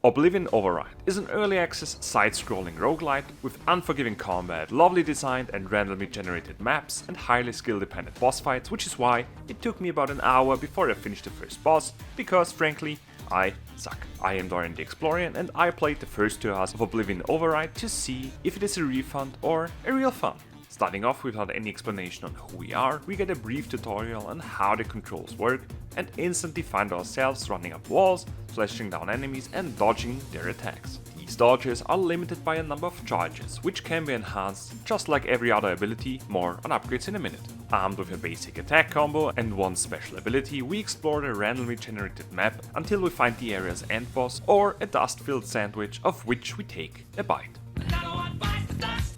Oblivion Override is an early access side-scrolling roguelite with unforgiving combat, lovely designed and randomly generated maps and highly skill-dependent boss fights, which is why it took me about an hour before I finished the first boss, because frankly, I suck. I am Dorian the Explorian and I played the first 2 hours of Oblivion Override to see if it is a refund or a real fun. Starting off without any explanation on who we are, we get a brief tutorial on how the controls work and instantly find ourselves running up walls, slashing down enemies and dodging their attacks. These dodges are limited by a number of charges, which can be enhanced just like every other ability, more on upgrades in a minute. Armed with a basic attack combo and one special ability, we explore the randomly generated map until we find the area's end boss or a dust-filled sandwich of which we take a bite.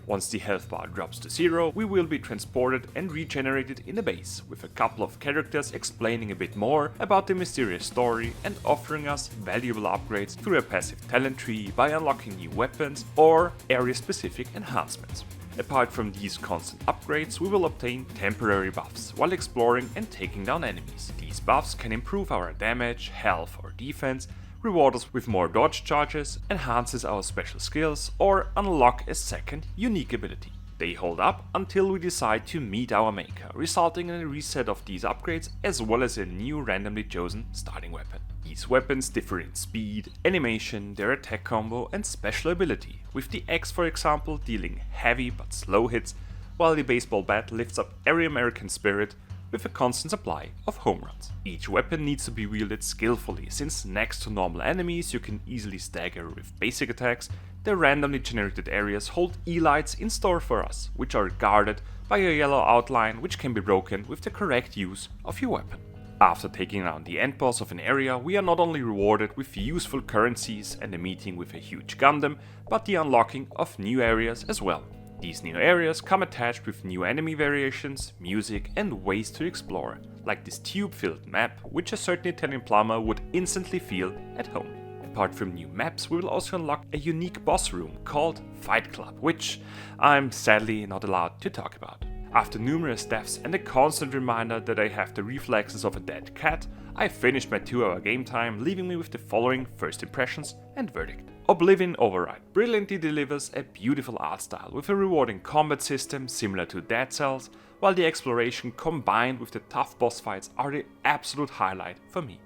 Once the health bar drops to 0, we will be transported and regenerated in a base, with a couple of characters explaining a bit more about the mysterious story and offering us valuable upgrades through a passive talent tree by unlocking new weapons or area-specific enhancements. Apart from these constant upgrades, we will obtain temporary buffs while exploring and taking down enemies. These buffs can improve our damage, health or defense, reward us with more dodge charges, enhances our special skills, or unlock a second unique ability. They hold up until we decide to meet our maker, resulting in a reset of these upgrades as well as a new randomly chosen starting weapon. These weapons differ in speed, animation, their attack combo and special ability, with the axe for example dealing heavy but slow hits, while the baseball bat lifts up every American spirit with a constant supply of home runs. Each weapon needs to be wielded skillfully, since next to normal enemies you can easily stagger with basic attacks, the randomly generated areas hold E-lights in store for us, which are guarded by a yellow outline which can be broken with the correct use of your weapon. After taking down the end boss of an area, we are not only rewarded with useful currencies and a meeting with a huge Gundam, but the unlocking of new areas as well. These new areas come attached with new enemy variations, music and ways to explore, like this tube-filled map, which a certain Italian plumber would instantly feel at home. Apart from new maps, we will also unlock a unique boss room called Fight Club, which I'm sadly not allowed to talk about. After numerous deaths and a constant reminder that I have the reflexes of a dead cat, I finished my 2-hour game time, leaving me with the following first impressions and verdict. Oblivion Override brilliantly delivers a beautiful art style with a rewarding combat system similar to Dead Cells, while the exploration combined with the tough boss fights are the absolute highlight for me.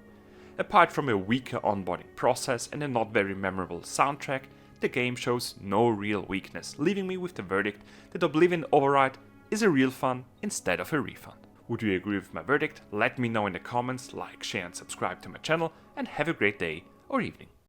Apart from a weaker onboarding process and a not very memorable soundtrack, the game shows no real weakness, leaving me with the verdict that Oblivion Override is a real fun instead of a refund. Would you agree with my verdict? Let me know in the comments, like, share and subscribe to my channel, and have a great day or evening.